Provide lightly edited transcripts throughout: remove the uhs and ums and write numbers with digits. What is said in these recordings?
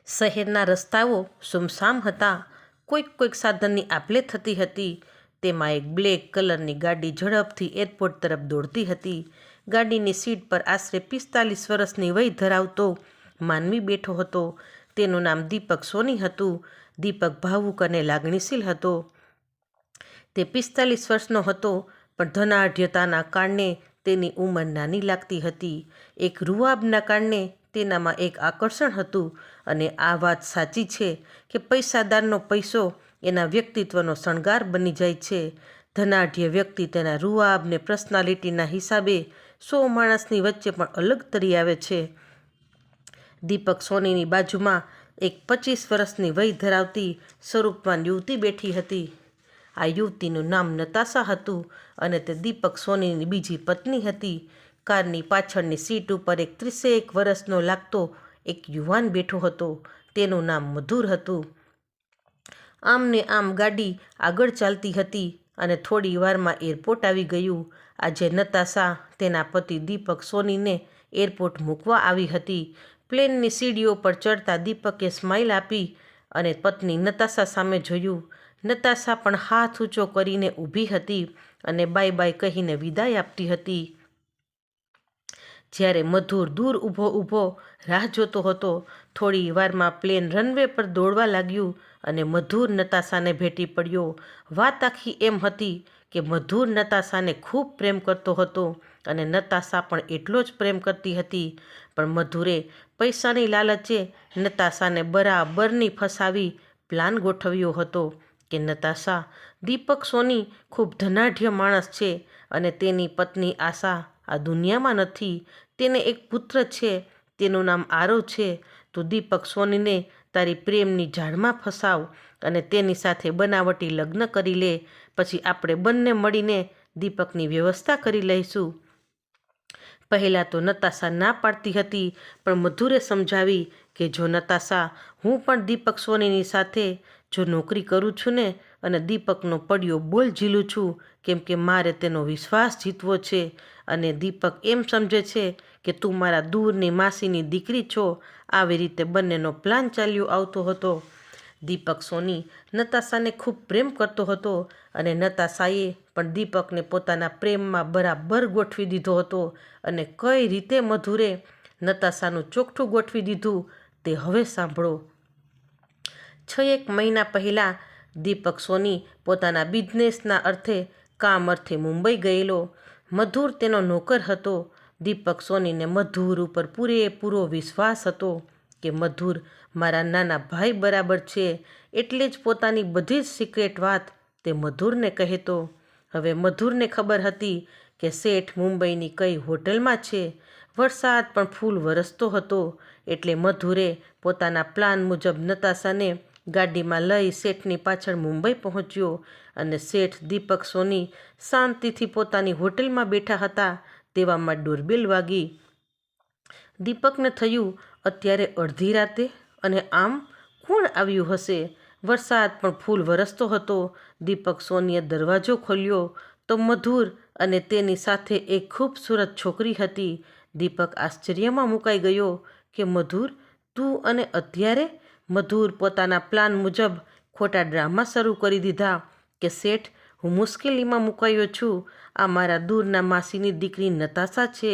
શહેરના રસ્તાઓ સુમસામ હતા. કોઈક સાધનની આપલે થતી હતી. તેમાં એક બ્લેક કલરની ગાડી ઝડપથી એરપોર્ટ તરફ દોડતી હતી. ગાડીની સીટ પર આશરે 45 વર્ષની વય ધરાવતો માનવી બેઠો હતો. તેનું નામ દીપક સોની હતું. દીપક ભાવુક અને લાગણીશીલ હતો. તે 45 વર્ષનો હતો, પણ ધનાઢ્યતાના કારણે તેની ઉંમર નાની લાગતી હતી. એક રૂઆબના કારણે તેનામાં એક આકર્ષણ હતું. અને આ વાત સાચી છે કે પૈસાદારનો પૈસો એના વ્યક્તિત્વનો શણગાર બની જાય છે. ધનાઢ્ય વ્યક્તિ તેના રૂઆબને પર્સનાલિટીના હિસાબે 100 માણસની વચ્ચે પણ અલગ તરી આવે છે. દીપક સોનીની બાજુમાં એક 25 વર્ષની વય ધરાવતી સ્વરૂપવાન યુવતી બેઠી હતી. આ યુવતીનું નામ નતાશા હતું અને તે દીપક સોનીની બીજી પત્ની હતી. કારની પાછળની સીટ ઉપર એક 30 વર્ષનો લાગતો એક યુવાન બેઠો હતો. તેનું નામ મધુર હતું. આમ ને આમ ગાડી આગળ ચાલતી હતી અને થોડી વારમાં એરપોર્ટ આવી ગયું. આજે નતાશા તેના પતિ દીપક સોનીને એરપોર્ટ મૂકવા આવી હતી. પ્લેનની સીડીઓ પર ચડતા દીપકે સ્માઇલ આપી અને પત્ની નતાશા સામે જોયું. નતાશા પણ હાથ ઊંચો કરીને ઊભી હતી અને બાય બાય કહીને વિદાય આપતી હતી. જ્યારે મધુર દૂર ઊભો રાહ જોતો હતો. થોડી વારમાં પ્લેન રનવે પર દોડવા લાગ્યું અને મધુર નતાશાને ભેટી પડ્યો. વાત આખી એમ હતી કે મધુર નતાશાને ખૂબ પ્રેમ કરતો હતો અને નતાશા પણ એટલો જ પ્રેમ કરતી હતી. પણ મધુરે પૈસાની લાલચે નતાશાને બરાબરની ફસાવી પ્લાન ગોઠવ્યો હતો કે નતાશા, દીપક સોની ખૂબ ધનાઢ્ય માણસ છે અને તેની પત્ની આશા આ દુનિયામાં નથી. તેને એક પુત્ર છે, તેનું નામ આરવ છે. તું દીપક સોનીને તારી પ્રેમની જાળમાં ફસાવ અને તેની સાથે બનાવટી લગ્ન કરી લે. પછી આપણે બંને મળીને દીપકની વ્યવસ્થા કરી લઈશું. પહેલાં તો નતાશા ના પાડતી હતી, પણ મધુરે સમજાવી કે જો નતાશા, હું પણ દીપક સોનીની સાથે જો નોકરી કરું છું ને અને દીપકનો પડ્યો બોલ ઝીલું છું, કેમ કે મારે તેનો વિશ્વાસ જીતવો છે અને દીપક એમ સમજે છે કે તું મારા દૂરની માસીની દીકરી છો. આવી રીતે બંનેનો પ્લાન ચાલ્યો આવતો હતો. દીપક સોની નતાશાને ખૂબ પ્રેમ કરતો હતો અને નતાશાએ પણ દીપકને પોતાના પ્રેમમાં બરાબર ગોઠવી દીધો હતો. અને કઈ રીતે મધુરે નતાશાનું ચોકઠું ગોઠવી દીધું તે હવે સાંભળો. 6 મહિના પહેલાં દીપક સોની પોતાના બિઝનેસના કામ અર્થે મુંબઈ ગયેલો. મધુર તેનો નોકર હતો. દીપક સોનીને મધુર ઉપર પૂરેપૂરો વિશ્વાસ હતો કે મધુર મારા નાના ભાઈ બરાબર છે, એટલે જ પોતાની બધી જ સિક્રેટ વાત તે મધુરને કહેતો. હવે મધુરને ખબર હતી કે શેઠ મુંબઈની કઈ હોટલમાં છે. વરસાદ પણ ફૂલ વરસતો હતો, એટલે મધુરે પોતાના પ્લાન મુજબ નતાશાને ગાડીમાં લઈ શેઠની પાછળ મુંબઈ પહોંચ્યો અને શેઠ દીપક સોની શાંતિથી પોતાની હોટલમાં બેઠા હતા. તેવામાં ડોરબેલ વાગી. દીપકને થયું, અત્યારે અડધી રાતે અને આમ કોણ આવ્યું હશે? વરસાદ પણ ફૂલ વરસતો હતો. દીપક સોનીએ દરવાજો ખોલ્યો તો મધુર અને તેની સાથે એક ખૂબસૂરત છોકરી હતી. દીપક આશ્ચર્યમાં મુકાઈ ગયો કે મધુર, તું અને અત્યારે? મધુર પોતાના પ્લાન મુજબ ખોટા ડ્રામા શરૂ કરી દીધા કે શેઠ, હું મુશ્કેલીમાં મુકાયો છું. આ મારા દૂરના માસીની દીકરી નતાશા છે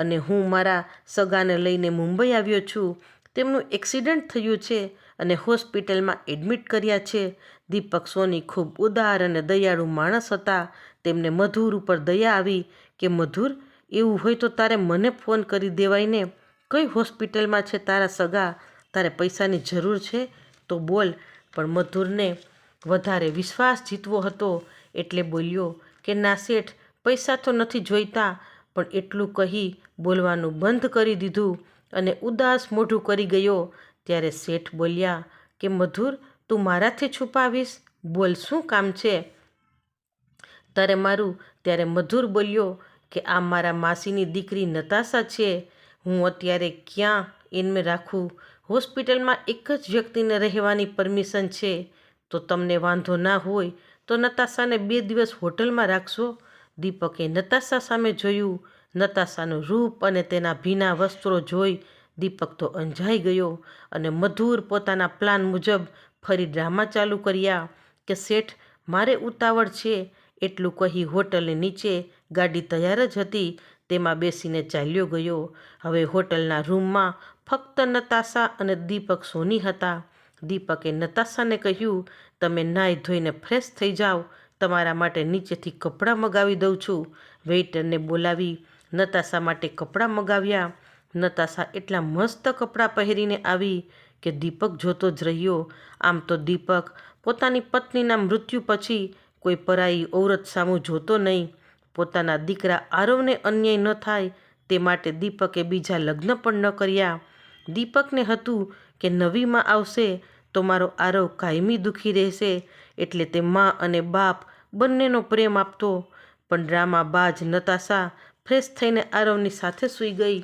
અને હું મારા સગાને લઈને મુંબઈ આવ્યો છું. તેમનું એક્સિડન્ટ થયું છે અને હોસ્પિટલમાં એડમિટ કર્યા છે. દીપક સોની ખૂબ ઉદાર અને દયાળુ માણસ હતા. તેમને મધુર ઉપર દયા આવી કે મધુર, એવું હોય તો તારે મને ફોન કરી દેવાય ને. કઈ હોસ્પિટલમાં છે તારા સગા? તારે પૈસાની જરૂર છે તો બોલ. પણ મધુરને વધારે વિશ્વાસ જીતવો હતો એટલે બોલ્યો કે ના શેઠ, પૈસા તો નથી જોઈતા. પણ એટલું કહી બોલવાનું બંધ કરી દીધું અને ઉદાસ મોઢું કરી ગયો. ત્યારે શેઠ બોલ્યા કે મધુર, તું મારાથી છુપાવીશ? બોલ, શું કામ છે તારે મારું? ત્યારે મધુર બોલ્યો કે આ મારા માસીની દીકરી નતાશા છે. હું અત્યારે ક્યાં એમને રાખું? હોસ્પિટલમાં એક જ વ્યક્તિને રહેવાની પરમિશન છે. તો તમને વાંધો ના હોય તો નતાશાને 2 દિવસ હોટલમાં રાખશો? દીપકે નતાશા સામે જોયું. નતાશાનું રૂપ અને તેના ભીના વસ્ત્રો જોઈ દીપક તો અંજાઈ ગયો અને મધુર પોતાના પ્લાન મુજબ ફરી ડ્રામા ચાલુ કર્યા કે શેઠ, મારે ઉતાવળ છે. એટલું કહી હોટલની નીચે ગાડી તૈયાર જ હતી તેમાં બેસીને ચાલ્યો ગયો. હવે હોટલના રૂમમાં ફક્ત નતાશા અને દીપક સોની હતા. દીપકે નતાશાને કહ્યું, તમે નાહી ધોઈને ફ્રેશ થઈ જાઓ, તમારા માટે નીચેથી કપડાં મગાવી દઉં છું. વેઇટરને બોલાવી નતાશા માટે કપડાં મગાવ્યા. નતાશા એટલા મસ્ત કપડાં પહેરીને આવી કે દીપક જોતો જ રહ્યો. આમ તો દીપક પોતાની પત્નીના મૃત્યુ પછી કોઈ પરાઈ ઔરત સામું જોતો નહીં. પોતાના દીકરા આરવને અન્યાય ન થાય તે માટે દીપકે બીજા લગ્ન પણ ન કર્યા. દીપકને હતું કે નવી માં આવશે તો મારો આરવ કાયમી દુઃખી રહેશે, એટલે તે મા અને બાપ બંનેનો પ્રેમ આપતો. પણ ડ્રામાબાજ નતાશા ફ્રેશ થઈને આરવની સાથે સૂઈ ગઈ.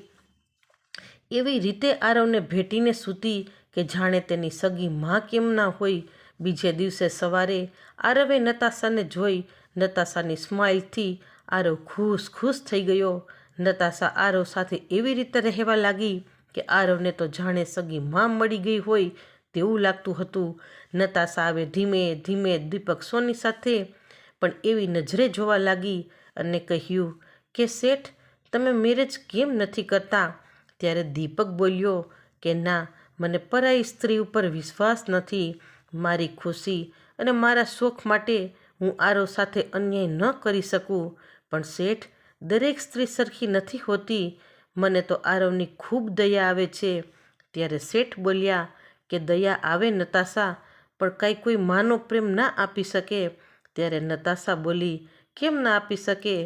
એવી રીતે આરવને ભેટીને સૂતી કે જાણે તેની સગી માં કેમ ના હોય. બીજે દિવસે સવારે આરવે નતાશાને જોઈ. નતાશાની સ્માઇલથી આરવ ખુશ થઈ ગયો. નતાશા આરવ સાથે એવી રીતે રહેવા લાગી કે આરવને તો જાણે સગી માં મળી ગઈ હોય તેવું લાગતું હતું. નતાશા હવે ધીમે ધીમે દીપક સોની સાથે પણ એવી નજરે જોવા લાગી અને કહ્યું કે શેઠ, તમે મેરેજ કેમ નથી કરતા? ત્યારે દીપક બોલ્યો કે ના, મને પરાઈ સ્ત્રી ઉપર વિશ્વાસ નથી. મારી ખુશી અને મારા શોખ માટે હું આરવ સાથે અન્યાય ન કરી શકું. પણ શેઠ, દરેક સ્ત્રી સરખી નથી હોતી. મને તો આરવની ખૂબ દયા આવે છે. ત્યારે શેઠ બોલ્યા કે દયા આવે નતાશા, પણ કાંઈ કોઈ માનો પ્રેમ ના આપી શકે. ત્યારે નતાશા બોલી, કેમ ના આપી શકે?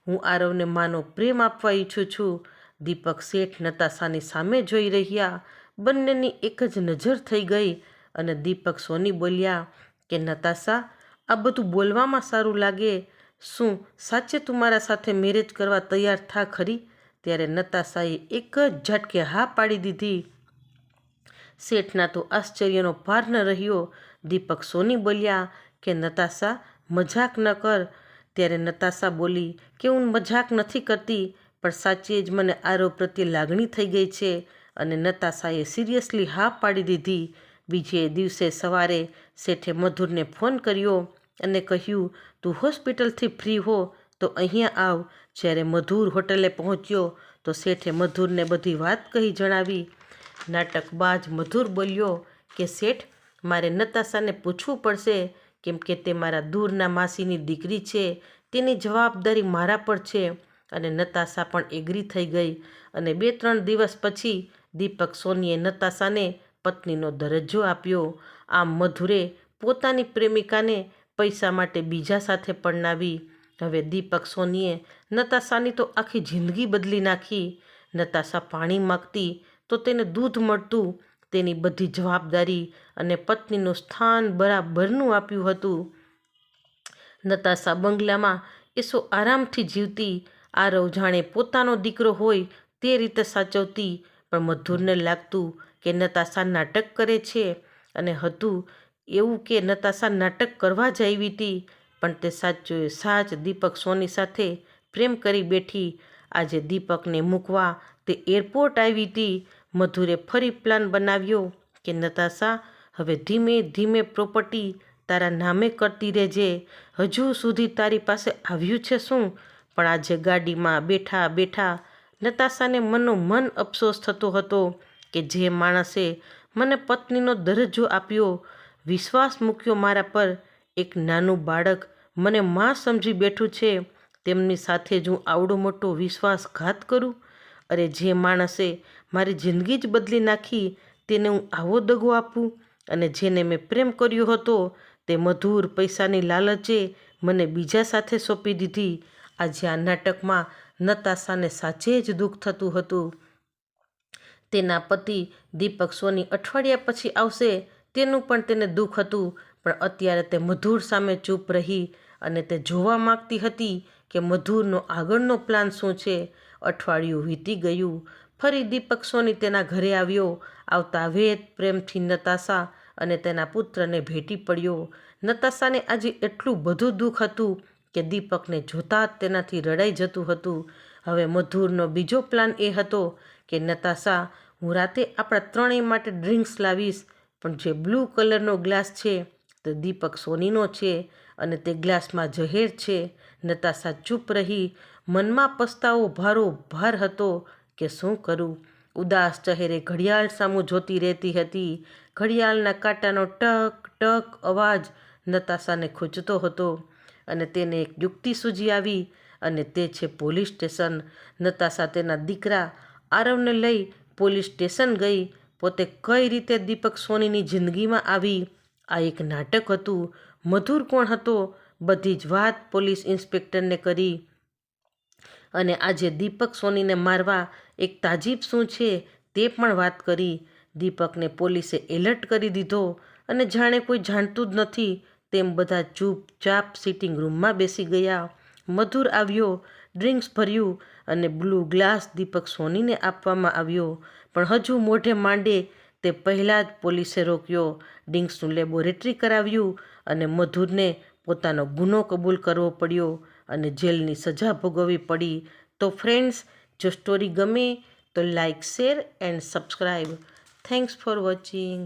હું આરવને માનો પ્રેમ આપવા ઈચ્છું છું. દીપક શેઠ નતાશાની સામે જોઈ રહ્યા. બંનેની એક જ નજર થઈ ગઈ અને દીપક સોની બોલ્યા કે નતાશા, આ બધું બોલવામાં સારું લાગે. શું સાચે તું મારા સાથે મેરેજ કરવા તૈયાર થા ખરી? ત્યારે નતાશાએ એક જ ઝટકે હા પાડી દીધી. શેઠના તો આશ્ચર્યનો પાર ન રહ્યો. દીપક સોની બોલ્યા કે નતાશા, મજાક ન કર. ત્યારે નતાશા બોલી કે હું મજાક નથી કરતી, પણ સાચે જ મને આરવ પ્રત્યે લાગણી થઈ ગઈ છે. અને નતાશાએ સિરિયસલી હા પાડી દીધી. બીજે દિવસે સવારે શેઠે મધુરને ફોન કર્યો અને કહ્યું, તું હોસ્પિટલથી ફ્રી હો તો અહીંયા આવ. જ્યારે મધુર હોટલે પહોંચ્યો તો શેઠે મધુરને બધી વાત કહી જણાવી. નાટકબાજ મધુર બોલ્યો કે શેઠ, મારે નતાશાને પૂછવું પડશે, કેમ કે તે મારા દૂરના માસીની દીકરી છે. તેની જવાબદારી મારા પર છે. અને નતાશા પણ એગ્રી થઈ ગઈ. અને 2-3 દિવસ પછી દીપક સોનીએ નતાશાને પત્નીનો દરજ્જો આપ્યો. આમ મધુરે પોતાની પ્રેમિકાને પૈસા માટે બીજા સાથે પરણાવી. હવે દીપક સોનીએ નતાશાની તો આખી જિંદગી બદલી નાખી. નતાશા પાણી માંગતી તો તેને દૂધ મળતું. તેની બધી જવાબદારી અને પત્નીનું સ્થાન બરાબરનું આપ્યું હતું. નતાશા બંગલામાં એસો આરામથી જીવતી. આરવ જાણે પોતાનો દીકરો હોય તે રીતે સાચવતી. પણ મધુરને લાગતું કે નતાશા નાટક કરે છે. અને હતું એવું કે નતાશા નાટક કરવા જ આવી હતી, પણ તે સાચ દીપક સોની સાથે પ્રેમ કરી બેઠી. આજે દીપકને મૂકવા તે એરપોર્ટ આવી હતી. મધુરે ફરી પ્લાન બનાવ્યો કે નતાશા, હવે ધીમે ધીમે પ્રોપર્ટી તારા નામે કરતી રહેજે. હજુ સુધી તારી પાસે આવ્યું છે શું? પણ આજે ગાડીમાં બેઠા બેઠા નતાશાને મનોમન અફસોસ થતો હતો કે જે માણસે મને પત્નીનો દરજ્જો આપ્યો, વિશ્વાસ મૂક્યો મારા પર, એક નાનું બાળક મને માં સમજી બેઠું છે, તેમની સાથે જ હું આવડો મોટો વિશ્વાસઘાત કરું? અરે, જે માણસે મારી જિંદગી જ બદલી નાખી તેને હું આવો દગો આપું? અને જેને મેં પ્રેમ કર્યો હતો તે મધુર પૈસાની લાલચે મને બીજા સાથે સોંપી દીધી. આજે આ નાટકમાં નતાશાને સાચે જ દુઃખ થતું હતું. તેના પતિ દીપક સોની અઠવાડિયા પછી આવશે તેનું પણ તેને દુઃખ હતું. પણ અત્યારે તે મધુર સામે ચૂપ રહી અને તે જોવા માંગતી હતી કે મધુરનો આગળનો પ્લાન શું છે. અઠવાડિયું વીતી ગયું. ફરી દીપક સોની તેના ઘરે આવ્યો. આવતા વેત પ્રેમથી નતાશા અને તેના પુત્રને ભેટી પડ્યો. નતાશાને આજે એટલું બધું દુઃખ હતું કે દીપકને જોતાં જ તેનાથી રડાઈ જતું હતું. હવે મધુરનો બીજો પ્લાન એ હતો કે નતાશા, હું રાતે આપણા ત્રણેય માટે ડ્રિંક્સ લાવીશ, પણ જે બ્લુ કલરનો ગ્લાસ છે તે દીપક સોનીનો છે અને તે ગ્લાસમાં ઝહેર છે. નતાશા ચૂપ રહી. મનમાં પસ્તાવો ભારોભાર હતો કે શું કરું. ઉદાસ ચહેરે ઘડિયાળ સામું જોતી રહેતી હતી. ઘડિયાળના કાંટાનો ટક ટક અવાજ નતાશાને ખૂંચતો હતો અને તેને એક યુક્તિ સૂઝી આવી, અને તે છે પોલીસ સ્ટેશન. નતાશા તેના દીકરા આરવને લઈ પોલીસ સ્ટેશન ગઈ. પોતે કઈ રીતે દીપક સોનીની જિંદગીમાં આવી, આ એક નાટક હતું. મધુર કોણ હતો, બધી જ વાત પોલીસ ઇન્સ્પેક્ટરને કરી. અને આજે દીપક સોનીને મારવા એક તાજીબ શું છે તે પણ વાત કરી. દીપકને પોલીસે એલર્ટ કરી દીધો અને જાણે કોઈ જાણતું જ નથી તેમ બધા ચૂપચાપ સિટિંગ રૂમમાં બેસી ગયા. મધુર આવ્યો, ડ્રિંક્સ ભર્યું અને બ્લુ ગ્લાસ દીપક સોનીને આપવામાં આવ્યો. પણ હજુ મોઢે માંડે તે પહેલાં જ પોલીસે રોક્યો. ડ્રિંક્સનું લેબોરેટરી કરાવ્યું અને મધુરને પોતાનો ગુનો કબૂલ કરવો પડ્યો અને જેલની સજા ભોગવવી પડી. તો ફ્રેન્ડ્સ, જો સ્ટોરી ગમે તો like, share and subscribe. Thanks for watching.